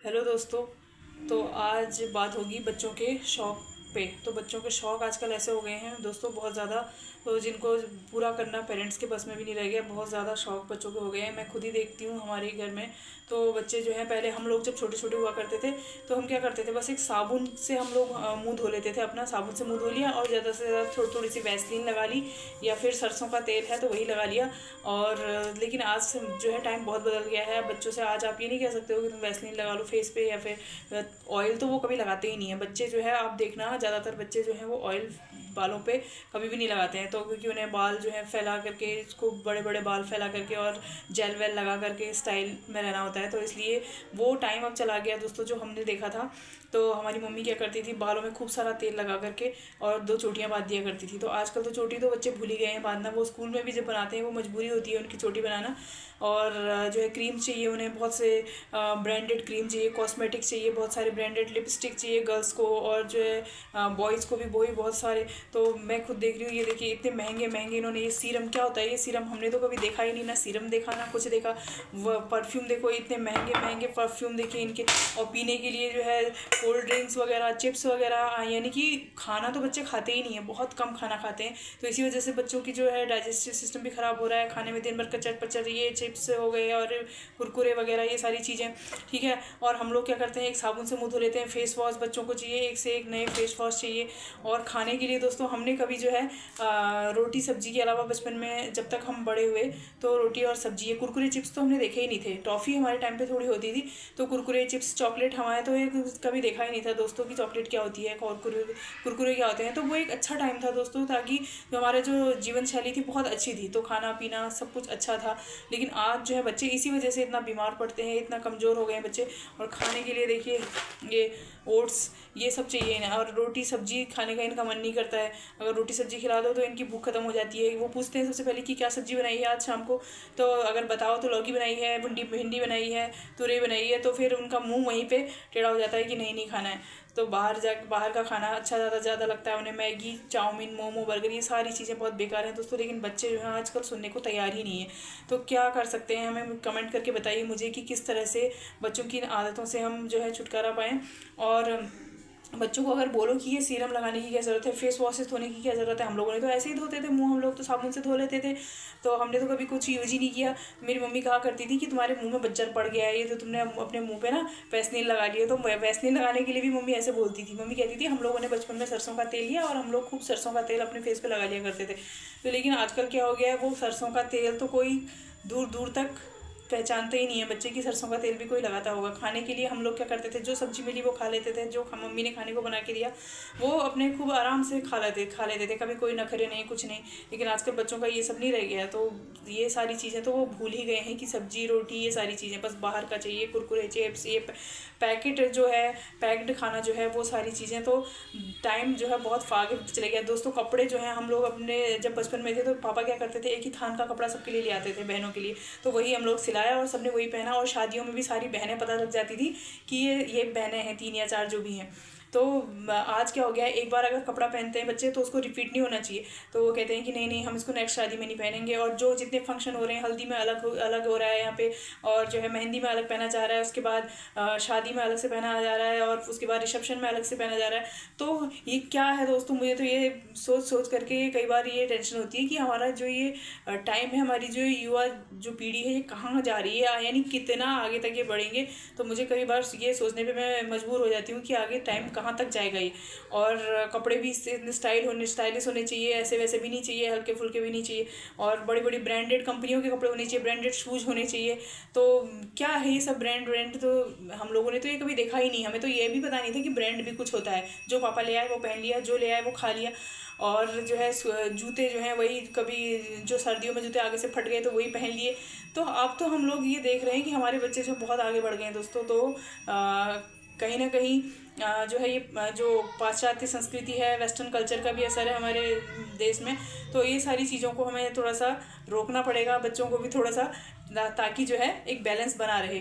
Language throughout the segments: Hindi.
हेलो दोस्तों। तो आज बात होगी बच्चों के शौक़ पे। तो बच्चों के शौक़ आजकल ऐसे हो गए हैं दोस्तों, बहुत ज़्यादा, तो जिनको पूरा करना पेरेंट्स के बस में भी नहीं रह गया। बहुत ज़्यादा शौक़ बच्चों के हो गए हैं। मैं खुद ही देखती हूँ हमारे घर में। तो बच्चे जो हैं, पहले हम लोग जब छोटे छोटे हुआ करते थे तो हम क्या करते थे, बस एक साबुन से हम लोग मुँह धो लेते थे। अपना साबुन से मुँह धो लिया और ज़्यादा से ज़्यादा थोड़ी थोड़ी सी वैसलीन लगा ली, या फिर सरसों का तेल है तो वही लगा लिया। और लेकिन आज जो है टाइम बहुत बदल गया है। बच्चों से आज आप ये नहीं कह सकते हो कि तुम वैसलीन लगा लो फेस पे, या फिर ऑयल तो वो कभी लगाते ही नहीं है बच्चे। जो है आप देखना, ज़्यादातर बच्चे जो हैं वो ऑयल बालों पे कभी भी नहीं लगाते हैं। तो क्योंकि उन्हें बाल जो है फैला करके, इसको बड़े बड़े बाल फैला करके और जेल वेल लगा करके स्टाइल में रहना होता है। तो इसलिए वो टाइम अब चला गया दोस्तों जो हमने देखा था। तो हमारी मम्मी क्या करती थी, बालों में खूब सारा तेल लगा करके और 2 चोटियाँ बांध दिया करती थी। तो आजकल तो चोटी तो बच्चे भूल ही गए हैं बांधना। वो स्कूल में भी जब बनाते हैं वो मजबूरी होती है उनकी चोटी बनाना। और जो है क्रीम चाहिए उन्हें, बहुत से ब्रांडेड क्रीम चाहिए, कॉस्मेटिक चाहिए, बहुत सारे ब्रांडेड लिपस्टिक चाहिए गर्ल्स को, और जो है बॉयज़ को भी वही बहुत सारे। तो मैं खुद देख रही हूँ, ये देखिए इतने महंगे महंगे इन्होंने, ये सीरम क्या होता है, ये सीरम हमने तो कभी देखा ही नहीं, ना सीरम देखा ना कुछ देखा। वो परफ्यूम देखो, इतने महंगे महंगे परफ्यूम देखिए इनके। और पीने के लिए जो है कोल्ड ड्रिंक्स वगैरह, चिप्स वगैरह, यानी कि खाना तो बच्चे खाते ही नहीं है, बहुत कम खाना खाते हैं। तो इसी वजह से बच्चों की जो है डाइजेस्टिव सिस्टम भी ख़राब हो रहा है। खाने में दिन भर कचर पचर, ये चिप्स हो गए और कुरकुरे वगैरह, ये सारी चीज़ें, ठीक है। और हम लोग क्या करते हैं, एक साबुन से मुँह धो लेते हैं। फेस वॉश बच्चों को चाहिए, एक से एक नए फेस वॉश चाहिए। और खाने के लिए दोस्तों हमने कभी जो है रोटी सब्जी के अलावा बचपन में जब तक हम बड़े हुए तो रोटी और सब्जी, ये कुरकुरे चिप्स तो हमने देखे ही नहीं थे। टॉफ़ी हमारे टाइम पे थोड़ी होती थी, तो कुरकुरे चिप्स, चॉकलेट हमारे तो ये कभी देखा ही नहीं था दोस्तों की चॉकलेट क्या होती है और कुरकुरे क्या होते हैं। तो वो एक अच्छा टाइम था दोस्तों, ताकि हमारा जो जीवन शैली थी बहुत अच्छी थी, तो खाना पीना सब कुछ अच्छा था। लेकिन आज जो है बच्चे इसी वजह से इतना बीमार पड़ते हैं, इतना कमज़ोर हो गए हैं बच्चे। और खाने के लिए देखिए ये ओट्स, ये सब चाहिए ना, और रोटी सब्जी खाने का इनका मन नहीं करता है। अगर रोटी सब्जी खिला दो तो इनकी भूख खत्म हो जाती है। वो पूछते हैं सबसे पहले कि क्या सब्जी बनाई है आज शाम को, तो अगर बताओ तो लौकी बनाई है, भिंडी बनाई है, तुरई बनाई है, तो फिर उनका मुंह वहीं पे टेढ़ा हो जाता है कि नहीं नहीं खाना है। तो बाहर का खाना अच्छा ज़्यादा लगता है उन्हें। मैगी, चाउमीन, मोमो, बर्गर, ये सारी चीज़ें बहुत बेकार हैं दोस्तों। लेकिन बच्चे जो हैं आजकल सुनने को तैयार ही नहीं है। तो क्या कर सकते हैं, हमें कमेंट करके बताइए मुझे कि किस तरह से बच्चों की इन आदतों से हम जो है छुटकारा पाएँ। और बच्चों को अगर बोलो कि ये सीरम लगाने की क्या ज़रूरत है, फेस वॉश से धोने की क्या ज़रूरत है, हम लोगों ने तो ऐसे ही धोते थे मुंह, हम लोग तो साबुन से धो लेते थे। तो हमने तो कभी कुछ यूज ही नहीं किया। मेरी मम्मी कहा करती थी कि तुम्हारे मुंह में बज्जर पड़ गया है, ये तो तुमने अपने मुंह पे ना वैसलीन लगा लिया। तो वैसलीन लगाने के लिए भी मम्मी ऐसे बोलती थी। मम्मी कहती थी हम लोगों ने बचपन में सरसों का तेल लिया और हम लोग खूब सरसों का तेल अपने फेस पे लगा लिया करते थे। तो लेकिन आजकल क्या हो गया है, वो सरसों का तेल तो कोई दूर दूर तक पहचानते ही नहीं है बच्चे की सरसों का तेल भी कोई लगाता होगा। खाने के लिए हम लोग क्या करते थे, जो सब्जी मिली वो खा लेते थे, जो मम्मी ने खाने को बना के दिया वो अपने खूब आराम से खा लेते थे, कभी कोई नखरे नहीं, कुछ नहीं। लेकिन आजकल बच्चों का ये सब नहीं रह गया। तो ये सारी चीज़ें तो वो भूल ही गए हैं कि सब्जी रोटी ये सारी चीज़ें बस बाहर का चाहिए, कुरकुरे चिप्स, ये पैकेट जो है, पैक्ड खाना जो है, वो सारी चीज़ें। तो टाइम जो है बहुत आगे चले गया दोस्तों। कपड़े जो हैं, हम लोग अपने जब बचपन में थे तो पापा क्या करते थे, एक ही थान का कपड़ा सबके लिए ले आते थे बहनों के लिए, तो वही हम लोग सिलाया और सबने वही पहना। और शादियों में भी सारी बहनें पता लग जाती थी कि ये बहनें हैं, 3 या 4 जो भी हैं। तो आज क्या हो गया है, एक बार अगर कपड़ा पहनते हैं बच्चे तो उसको रिपीट नहीं होना चाहिए। तो वो कहते हैं कि नहीं नहीं हम इसको नेक्स्ट शादी में नहीं पहनेंगे। और जो जितने फंक्शन हो रहे हैं, हल्दी में अलग हो रहा है यहाँ पे, और जो है मेहंदी में अलग पहना जा रहा है, उसके बाद शादी में अलग से पहना जा रहा है, और उसके बाद रिसेप्शन में अलग से पहना जा रहा है। तो ये क्या है दोस्तों, मुझे तो ये सोच करके कई बार ये टेंशन होती है कि हमारा जो ये टाइम है, हमारी जो युवा जो पीढ़ी है, ये कहाँ जा रही है, यानी कितना आगे तक ये बढ़ेंगे। तो मुझे कई बार ये सोचने पे मैं मजबूर हो जाती हूँ कि आगे टाइम कहाँ तक जाएगा ये। और कपड़े भी स्टाइलिश होने चाहिए, ऐसे वैसे भी नहीं चाहिए, हल्के फुल्के भी नहीं चाहिए। और बड़ी बड़ी ब्रांडेड कंपनियों के कपड़े होने चाहिए, ब्रांडेड शूज़ होने चाहिए। तो क्या है ये सब ब्रांड तो हम लोगों ने तो ये कभी देखा ही नहीं। हमें तो ये भी पता नहीं था कि ब्रांड भी कुछ होता है। जो पापा ले आए वो पहन लिया, जो ले आए वो खा लिया। और जो है जूते जो हैं वही, कभी जो सर्दियों में जूते आगे से फट गए तो वही पहन लिए। तो अब तो हम लोग ये देख रहे हैं कि हमारे बच्चे जो बहुत आगे बढ़ गए हैं दोस्तों। तो कहीं ना कहीं जो है ये जो पाश्चात्य संस्कृति है, वेस्टर्न कल्चर का भी असर है हमारे देश में। तो ये सारी चीज़ों को हमें थोड़ा सा रोकना पड़ेगा, बच्चों को भी थोड़ा सा, ताकि जो है एक बैलेंस बना रहे।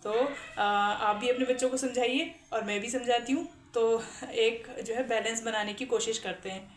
तो आप भी अपने बच्चों को समझाइए और मैं भी समझाती हूँ। तो एक जो है बैलेंस बनाने की कोशिश करते हैं।